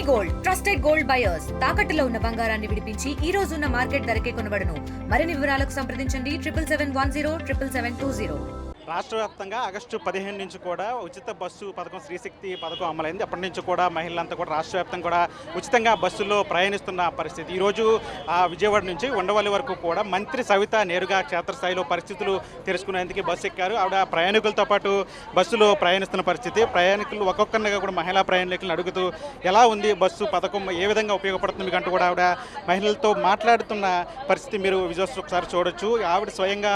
Gold trusted gold buyers తాకట్టులో ఉన్న బంగారాన్ని విడిపించి ఈ రోజు ఉన్న మార్కెట్ ధరకే కొనబడును. మరిన్ని వివరాలకు సంప్రదించండి 7771072020. రాష్ట్ర వ్యాప్తంగా ఆగస్టు 15 నుంచి కూడా ఉచిత బస్సు పథకం శ్రీశక్తి పథకం అమలైంది. అప్పటి నుంచి కూడా మహిళలంతా కూడా రాష్ట్ర వ్యాప్తంగా కూడా ఉచితంగా బస్సుల్లో ప్రయాణిస్తున్న పరిస్థితి. ఈరోజు విజయవాడ నుంచి ఉండవల్లి వరకు కూడా మంత్రి సవిత నేరుగా క్షేత్రస్థాయిలో పరిస్థితులు తెలుసుకునేందుకు బస్సు ఎక్కారు. ఆవిడ ప్రయాణికులతో పాటు బస్సులో ప్రయాణిస్తున్న పరిస్థితి. ప్రయాణికులు ఒక్కొక్కరిగా కూడా మహిళా ప్రయాణికులను అడుగుతూ ఎలా ఉంది బస్సు పథకం, ఏ విధంగా ఉపయోగపడుతుంది అంటూ కూడా ఆవిడ మహిళలతో మాట్లాడుతున్న పరిస్థితి మీరు విజువల్స్ ఒకసారి చూడొచ్చు. ఆవిడ స్వయంగా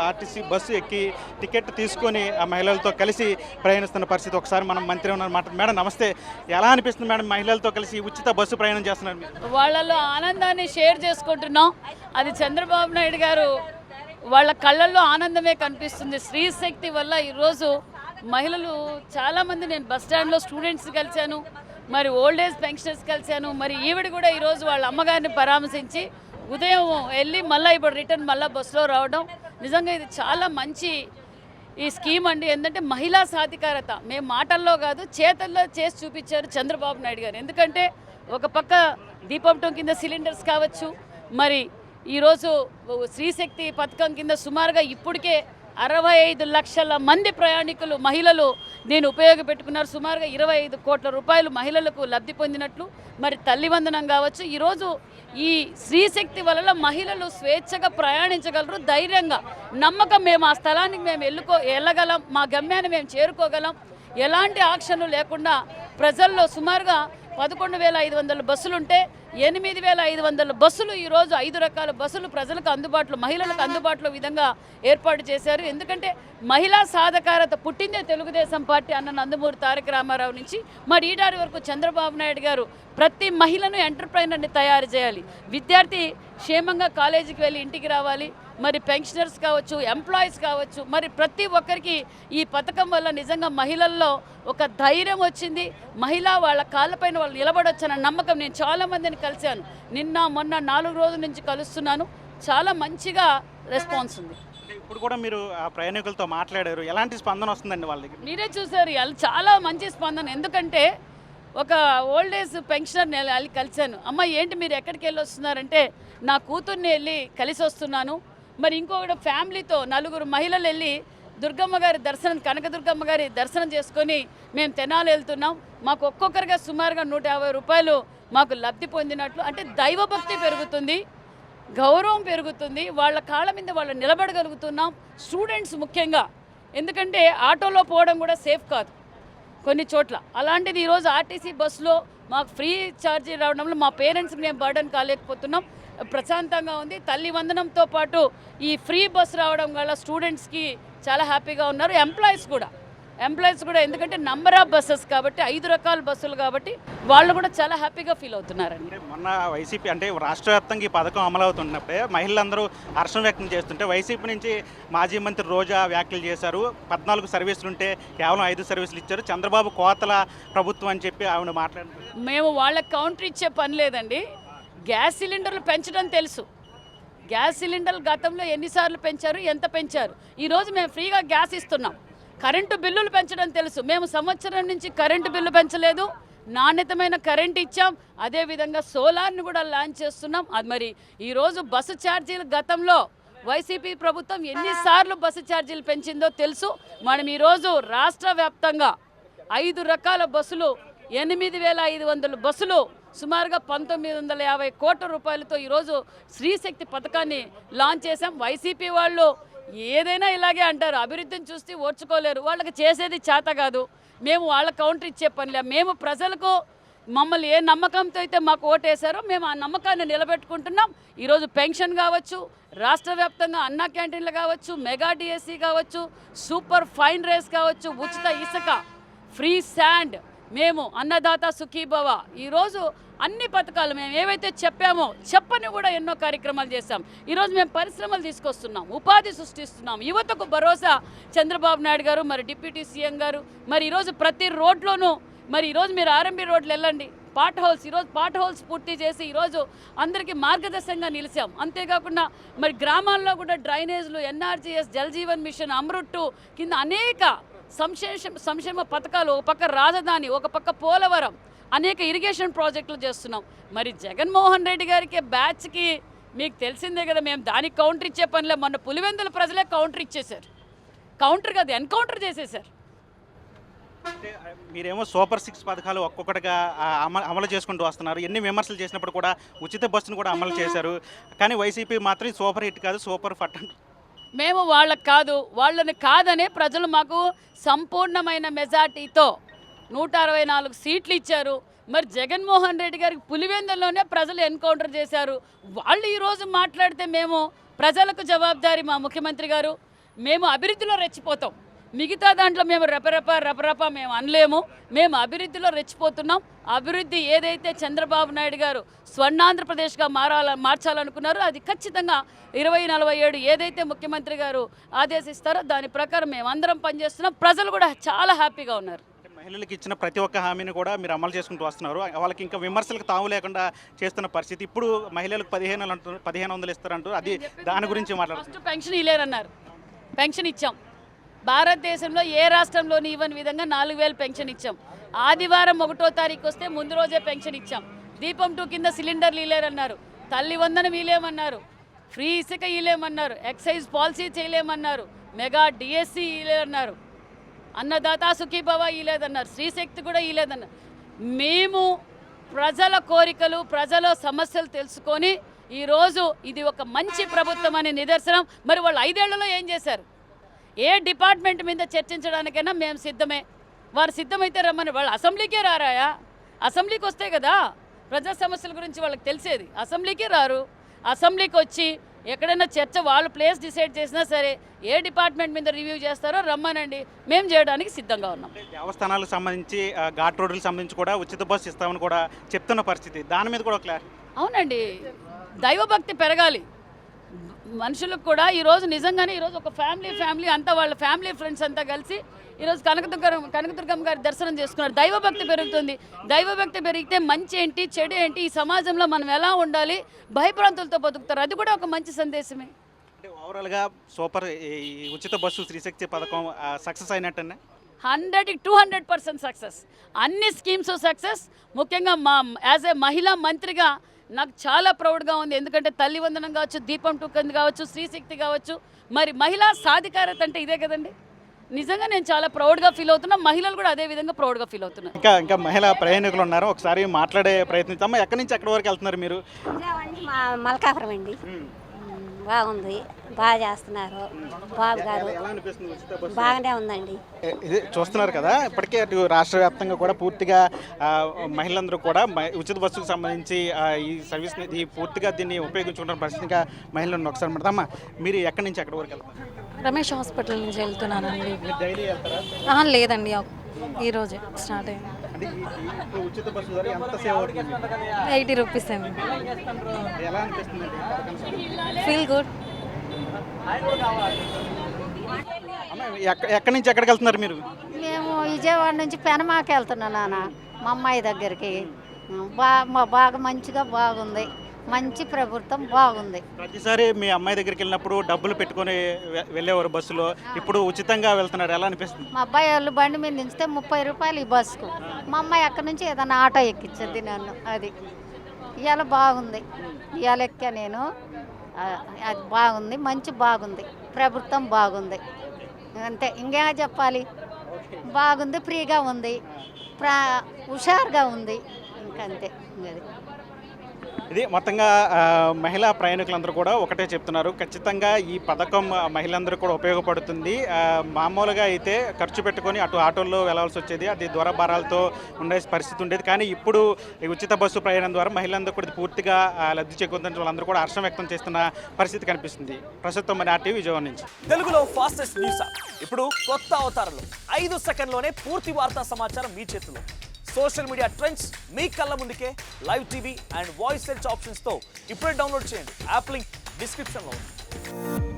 ఆర్టీసీ బస్సు ఎక్కి టికెట్ తీసుకొని ఆ మహిళలతో కలిసి ప్రయాణిస్తున్న పరిస్థితి. ఒకసారి మనం మంత్రి ఉన్నారు మేడం, నమస్తే. ఎలా అనిపిస్తుంది మేడం మహిళలతో కలిసి ఉచిత బస్సు ప్రయాణం చేస్తున్నారు? వాళ్ళలో ఆనందాన్ని షేర్ చేసుకుంటున్నాం. అది చంద్రబాబు నాయుడు గారు వాళ్ళ కళ్ళల్లో ఆనందమే కనిపిస్తుంది. స్త్రీశక్తి వల్ల ఈరోజు మహిళలు చాలామంది, నేను బస్ స్టాండ్లో స్టూడెంట్స్ కలిశాను, మరి ఓల్డ్ ఏజ్ పెన్షనర్స్ కలిశాను. మరి ఈవిడ కూడా ఈరోజు వాళ్ళ అమ్మగారిని పరామర్శించి ఉదయం వెళ్ళి మళ్ళీ ఇప్పుడు రిటర్న్ మళ్ళీ బస్సులో రావడం నిజంగా ఇది చాలా మంచి ఈ స్కీమ్ అండి. ఏంటంటే మహిళా సాధికారత మేము మాటల్లో కాదు చేతల్లో చేసి చూపించారు చంద్రబాబు నాయుడు గారు. ఎందుకంటే ఒక పక్క దీపంటం కింద సిలిండర్స్ కావచ్చు, మరి ఈరోజు శ్రీశక్తి పథకం కింద సుమారుగా ఇప్పటికే 65 లక్షల మంది ప్రయాణికులు మహిళలు నేను ఉపయోగపెట్టుకున్నారు. సుమారుగా 25 కోట్ల రూపాయలు మహిళలకు లబ్ధి పొందినట్లు. మరి తల్లి వందనం కావచ్చు. ఈరోజు ఈ స్త్రీశక్తి వల్ల మహిళలు స్వేచ్ఛగా ప్రయాణించగలరు, ధైర్యంగా నమ్మకం మేము ఆ స్థలానికి మేము వెళ్ళగలం, మా గమ్యాన్ని మేము చేరుకోగలం, ఎలాంటి ఆంక్షలు లేకుండా. ప్రజల్లో సుమారుగా 11,500 బస్సులుంటే 8,500 బస్సులు ఈరోజు 5 రకాల బస్సులు ప్రజలకు అందుబాటులో, మహిళలకు అందుబాటులో విధంగా ఏర్పాటు చేశారు. ఎందుకంటే మహిళా సాధికారత పుట్టిందే తెలుగుదేశం పార్టీ అన్న నందమూరి తారక రామారావు నుంచి మరి ఈడారి వరకు చంద్రబాబు నాయుడు గారు ప్రతి మహిళను ఎంటర్ప్రైనర్ని తయారు చేయాలి. విద్యార్థి క్షేమంగా కాలేజీకి వెళ్ళి ఇంటికి రావాలి. మరి పెన్షనర్స్ కావచ్చు, ఎంప్లాయీస్ కావచ్చు, మరి ప్రతి ఒక్కరికి ఈ పథకం వల్ల నిజంగా మహిళల్లో ఒక ధైర్యం వచ్చింది. మహిళ వాళ్ళ కాళ్ళపైన వాళ్ళు నిలబడొచ్చన్న నమ్మకం. నేను చాలామందిని కలిశాను, నిన్న మొన్న 4 రోజుల నుంచి కలుస్తున్నాను. చాలా మంచిగా రెస్పాన్స్ ఉంది. ఇప్పుడు కూడా మీరు ప్రయాణికులతో మాట్లాడారు, ఎలాంటి స్పందన వస్తుందండి వాళ్ళ దగ్గర? మీరే చూసారు, చాలా మంచి స్పందన. ఎందుకంటే ఒక ఓల్డ్ ఏజ్ పెన్షనర్ వెళ్ళి కలిశాను. అమ్మ ఏంటి మీరు ఎక్కడికి వెళ్ళి వస్తున్నారంటే నా కూతుర్ని వెళ్ళి కలిసి వస్తున్నాను. మరి ఇంకొకటి ఫ్యామిలీతో 4 మహిళలు వెళ్ళి దుర్గమ్మ గారి దర్శనం, కనకదుర్గమ్మ గారి దర్శనం చేసుకొని మేము తెనాలి వెళ్తున్నాం. మాకు ఒక్కొక్కరిగా సుమారుగా 150 రూపాయలు మాకు లబ్ధి పొందినట్లు. అంటే దైవభక్తి పెరుగుతుంది, గౌరవం పెరుగుతుంది, వాళ్ళ కాళ్ళ మీద వాళ్ళు నిలబడగలుగుతున్నాం. స్టూడెంట్స్ ముఖ్యంగా, ఎందుకంటే ఆటోలో పోవడం కూడా సేఫ్ కాదు కొన్ని చోట్ల. అలాంటిది ఈరోజు ఆర్టీసీ బస్సులో మాకు ఫ్రీ ఛార్జీ రావడంలో మా పేరెంట్స్కి మేము బర్డన్ కాలేకపోతున్నాం. ప్రశాంతంగా ఉంది. తల్లి వందనంతో పాటు ఈ ఫ్రీ బస్ రావడం వల్ల స్టూడెంట్స్కి చాలా హ్యాపీగా ఉన్నారు. ఎంప్లాయీస్ కూడా ఎందుకంటే నంబర్ ఆఫ్ బస్సెస్ కాబట్టి 5 రకాల బస్సులు కాబట్టి వాళ్ళు కూడా చాలా హ్యాపీగా ఫీల్ అవుతున్నారండి. మొన్న వైసీపీ అంటే రాష్ట్ర వ్యాప్తంగా ఈ పథకం అమలవుతున్నప్పుడే మహిళలందరూ హర్షం వ్యక్తం చేస్తుంటే వైసీపీ నుంచి మాజీ మంత్రి రోజా వ్యాఖ్యలు చేశారు. 14 సర్వీసులు ఉంటే కేవలం 5 సర్వీసులు ఇచ్చారు, చంద్రబాబు కోతల ప్రభుత్వం అని చెప్పి ఆవిడ మాట్లాడారు. మేము వాళ్ళకి కౌంటర్ ఇచ్చే పని లేదండి. గ్యాస్ సిలిండర్లు పెంచడం తెలుసు. గ్యాస్ సిలిండర్లు గతంలో ఎన్నిసార్లు పెంచారు, ఎంత పెంచారు. ఈరోజు మేము ఫ్రీగా గ్యాస్ ఇస్తున్నాం. కరెంటు బిల్లులు పెంచడం తెలుసు. మేము సంవత్సరం నుంచి కరెంటు బిల్లు పెంచలేదు, నాణ్యతమైన కరెంట్ ఇచ్చాం. అదేవిధంగా సోలార్ని కూడా లాంచ్ చేస్తున్నాం. అది మరి ఈరోజు బస్సు ఛార్జీలు గతంలో వైసీపీ ప్రభుత్వం ఎన్నిసార్లు బస్సు ఛార్జీలు పెంచిందో తెలుసు. మనం ఈరోజు రాష్ట్ర వ్యాప్తంగా 5 రకాల బస్సులు, 8,500 బస్సులు, సుమారుగా 1,950 కోట్ల రూపాయలతో ఈరోజు శ్రీశక్తి పథకాన్ని లాంచ్ చేశాం. వైసీపీ వాళ్ళు ఏదైనా ఇలాగే అంటారు, అభివృద్ధిని చూస్తే ఓర్చుకోలేరు, వాళ్ళకి చేసేది చేత కాదు. మేము వాళ్ళ కౌంటర్ ఇచ్చే పనిలే. మేము ప్రజలకు మమ్మల్ని ఏ నమ్మకంతో అయితే మాకు ఓటేశారో మేము ఆ నమ్మకాన్ని నిలబెట్టుకుంటున్నాం. ఈరోజు పెన్షన్ కావచ్చు, రాష్ట్ర వ్యాప్తంగా అన్నా క్యాంటీన్లు కావచ్చు, మెగా డిఎస్సి కావచ్చు, సూపర్ ఫైన్ రైస్ కావచ్చు, ఉచిత ఇసుక, ఫ్రీ శాండ్, మేము అన్నదాత సుఖీభవ, ఈరోజు అన్ని పథకాలు మేము ఏవైతే చెప్పామో చెప్పని కూడా ఎన్నో కార్యక్రమాలు చేశాం. ఈరోజు మేము పరిశ్రమలు తీసుకొస్తున్నాం, ఉపాధి సృష్టిస్తున్నాం, యువతకు భరోసా చంద్రబాబు నాయుడు గారు, మరి డిప్యూటీ సీఎం గారు. మరి ఈరోజు ప్రతి రోడ్లోనూ, మరి ఈరోజు మీరు ఆర్ఎంబీ రోడ్లు వెళ్ళండి, పాట్ హౌల్స్, ఈరోజు పాట్ హౌల్స్ పూర్తి చేసి ఈరోజు అందరికీ మార్గదర్శకంగా నిలిచాం. అంతేకాకుండా మరి గ్రామాల్లో కూడా డ్రైనేజ్లు, ఎన్ఆర్జీఎస్, జల్ జీవన్ మిషన్, అమృత్ కింద అనేక సంక్షేమ పథకాలు, ఒక పక్క రాజధాని, ఒక పక్క పోలవరం, అనేక ఇరిగేషన్ ప్రాజెక్టులు చేస్తున్నాం. మరి జగన్మోహన్ రెడ్డి గారికి బ్యాచ్కి మీకు తెలిసిందే కదా, మేము దానికి కౌంటర్ ఇచ్చే పనిలే. మొన్న పులివెందుల ప్రజలే కౌంటర్ ఇచ్చేశారు. కౌంటర్ కాదు, ఎన్కౌంటర్ చేసేశారు. అంటే మీరేమో సూపర్ 6 పథకాలు ఒక్కొక్కటిగా అమలు చేసుకుంటూ వస్తున్నారు. ఎన్ని విమర్శలు చేసినప్పుడు కూడా ఉచిత బస్సును కూడా అమలు చేశారు. కానీ వైసీపీ మాత్రం సూపర్ హిట్ కాదు, సూపర్ ఫట్ అంటారు. మేము వాళ్ళని కాదనే ప్రజలు మాకు సంపూర్ణమైన మెజార్టీతో 164 సీట్లు ఇచ్చారు. మరి జగన్మోహన్ రెడ్డి గారికి పులివెందుల్లోనే ప్రజలు ఎన్కౌంటర్ చేశారు. వాళ్ళు ఈరోజు మాట్లాడితే మేము ప్రజలకు జవాబుదారీ మా ముఖ్యమంత్రి గారు. మేము అభివృద్ధిలో రెచ్చిపోతాం. మిగతా దాంట్లో మేము రపరప మేము అనలేము. మేము అభివృద్ధిలో రెచ్చిపోతున్నాం. అభివృద్ధి ఏదైతే చంద్రబాబు నాయుడు గారు స్వర్ణాంధ్రప్రదేశ్గా మార్చాలనుకున్నారో అది ఖచ్చితంగా 2047 ఏదైతే ముఖ్యమంత్రి గారు ఆదేశిస్తారో దాని ప్రకారం మేము అందరం పనిచేస్తున్నాం. ప్రజలు కూడా చాలా హ్యాపీగా ఉన్నారు. మహిళలకు ఇచ్చిన ప్రతి ఒక్క హామీని కూడా మీరు అమలు చేసుకుంటూ వస్తున్నారు. వాళ్ళకి ఇంకా విమర్శలకు తావు లేకుండా చేస్తున్న పరిస్థితి. ఇప్పుడు మహిళలకు 1500 ఇస్తారంటూ అది దాని గురించి మాట్లాడుతున్నారు. ఫస్ట్ పెన్షన్ ఇవ్వలేరన్నారు, పెన్షన్ ఇచ్చాం. భారతదేశంలో ఏ రాష్ట్రంలోని ఇవ్వని విధంగా 4000 పెన్షన్ ఇచ్చాం. ఆదివారం 1వ తారీఖు వస్తే ముందు రోజే పెన్షన్ ఇచ్చాం. దీపం 2 కింద సిలిండర్లు ఇవ్వలేరన్నారు, తల్లి వందనం ఇవ్వలేమన్నారు, ఫ్రీ ఇసుక ఇవ్వలేమన్నారు, excise policy చేయలేమన్నారు, mega DSC ఇవ్వలేదన్నారు, Annadata Sukhibhava ఇవ్వలేదన్నారు, Sri Shakti కూడా ఇవ్వలేదన్నారు. మేము ప్రజల కోరికలు, ప్రజల సమస్యలు తెలుసుకొని ఈరోజు ఇది ఒక మంచి ప్రభుత్వం అనే నిదర్శనం. మరి వాళ్ళు 5 ఏళ్లలో ఏం చేశారు? ఏ డిపార్ట్మెంట్ మీద చర్చించడానికైనా మేము సిద్ధమే. వారు సిద్ధమైతే రమ్మని. వాళ్ళు అసెంబ్లీకే రారాయా? అసెంబ్లీకి వస్తే కదా ప్రజా సమస్యల గురించి వాళ్ళకి తెలిసేది. అసెంబ్లీకే రారు. అసెంబ్లీకి వచ్చి ఎక్కడైనా చర్చ వాళ్ళు ప్లేస్ డిసైడ్ చేసినా సరే ఏ డిపార్ట్మెంట్ మీద రివ్యూ చేస్తారో రమ్మనండి, మేము చేయడానికి సిద్ధంగా ఉన్నాం. దేవస్థానాలకు సంబంధించి ఘాట్ రోడ్లకు సంబంధించి కూడా ఉచిత బస్సు ఇస్తామని కూడా చెప్తున్న పరిస్థితి. దాని మీద కూడా క్లారిటీ. అవునండి, దైవభక్తి పెరగాలి మనుషులకు కూడా. ఈరోజు నిజంగానే ఈరోజు ఒక ఫ్యామిలీ అంతా వాళ్ళ ఫ్యామిలీ ఫ్రెండ్స్ అంతా కలిసి ఈరోజు కనకదుర్గమ్మ గారి దర్శనం చేసుకున్నారు. దైవభక్తి పెరుగుతుంది. దైవభక్తి పెరిగితే మంచి ఏంటి, చెడు ఏంటి, ఈ సమాజంలో మనం ఎలా ఉండాలి, భయభ్రాంతులతో బతుకుతారు. అది కూడా ఒక మంచి సందేశమే. అంటే ఓవరాల్గా సూపర్ ఈ ఉచిత బస్సు శ్రీశక్తి పథకం సక్సెస్ అయినట్టనే 100కి 200% సక్సెస్. అన్ని స్కీమ్స్ సక్సెస్. ముఖ్యంగా యాజ్ ఏ మహిళా మంత్రిగా నాకు చాలా ప్రౌడ్గా ఉంది. ఎందుకంటే తల్లి వందనం కావచ్చు, దీపం 2 కింద కావచ్చు, శ్రీశక్తి కావచ్చు. మరి మహిళా సాధికారత అంటే ఇదే కదండి. నిజంగా నేను చాలా ప్రౌడ్గా ఫీల్ అవుతున్నా. మహిళలు కూడా అదే విధంగా ప్రౌడ్గా ఫీల్ అవుతున్నారు. ఇంకా మహిళా ప్రయాణికులు ఉన్నారు, ఒకసారి మాట్లాడే ప్రయత్నిస్తాం. ఎక్కడి నుంచి ఎక్కడి వరకు వెళ్తున్నారు మీరు? మల్కాపురం అండి. బాగుంది, బాగా చేస్తున్నారు బాబు గారు. బాగానే ఉందండి. ఇది చూస్తున్నారు కదా, ఇప్పటికే అటు రాష్ట్ర వ్యాప్తంగా కూడా పూర్తిగా మహిళలందరూ కూడా ఉచిత బస్సుకు సంబంధించి ఈ సర్వీస్ని పూర్తిగా దీన్ని ఉపయోగించుకుంటున్న పరిస్థితిగా మహిళలను ఒకసారి మాట్లాడమ్మా. మీరు ఎక్కడి నుంచి ఎక్కడి వరకు వెళ్తారు? రమేష్ హాస్పిటల్ నుంచి వెళ్తున్నానండి. డైలీ వెళ్తారా? లేదండి, ఈరోజే స్టార్ట్ అయింది. అంటే ఈ ఉచిత బస్సు ద్వారా ఎంత సేవ అవుతుంది? 80 రూపీస్ అండి. ఎలా అనిపిస్తుంది? Feel good. ఎక్కడి నుంచి ఎక్కడికి వెళ్తున్నారు మీరు? మేము విజయవాడ నుంచి పెనమాకి వెళ్తున్నాం నాన్న, మా అమ్మాయి దగ్గరికి. బాగా మంచిగా బాగుంది, మంచి ప్రభుత్వం బాగుంది. ప్రతిసారి మీ అమ్మాయి దగ్గరికి వెళ్ళినప్పుడు డబ్బులు పెట్టుకొని వెళ్ళేవారు బస్సులో, ఇప్పుడు ఉచితంగా వెళ్తున్నారు, ఎలా అనిపిస్తుంది? మా అబ్బాయి వాళ్ళు బండి మీద దించితే 30 రూపాయలు ఈ బస్సుకు. మా అమ్మాయి అక్కడి నుంచి ఏదైనా ఆటో ఎక్కించింది నన్ను. అది ఇవాళ బాగుంది, ఇవాళ ఎక్కా నేను. అది బాగుంది, మంచి బాగుంది, ప్రభుత్వం బాగుంది. అంతే, ఇంకేమో చెప్పాలి. బాగుంది, ఫ్రీగా ఉంది, హుషారుగా ఉంది, ఇంకంతే. అది ఇది మొత్తంగా మహిళా ప్రయాణికులందరూ కూడా ఒకటే చెప్తున్నారు, ఖచ్చితంగా ఈ పథకం మహిళలందరూ కూడా ఉపయోగపడుతుంది. మామూలుగా అయితే ఖర్చు పెట్టుకొని అటు ఆటోల్లో వెళ్ళాల్సి వచ్చేది, అది దూరభారాలతో ఉండే పరిస్థితి ఉండేది. కానీ ఇప్పుడు ఈ ఉచిత బస్సు ప్రయాణం ద్వారా మహిళలందరూ కూడా పూర్తిగా లబ్ధి చేకూరుతుంటే వాళ్ళందరూ కూడా హర్షం వ్యక్తం చేస్తున్న పరిస్థితి కనిపిస్తుంది. ప్రస్తుతం మన RTV విజయవాడ నుంచి. తెలుగులో ఫాస్టెస్ట్ న్యూస్ ఇప్పుడు కొత్త అవతారంలో 5 సెకండ్లోనే పూర్తి వార్తా సమాచారం మీ చేతిలో. సోషల్ మీడియా ట్రెండ్స్ మీ కళ్ళ ముందుకే live TV and voice search ఆప్షన్స్తో ఇప్పుడే డౌన్లోడ్ చేయండి. యాప్ లింక్ డిస్క్రిప్షన్లో ఉంది.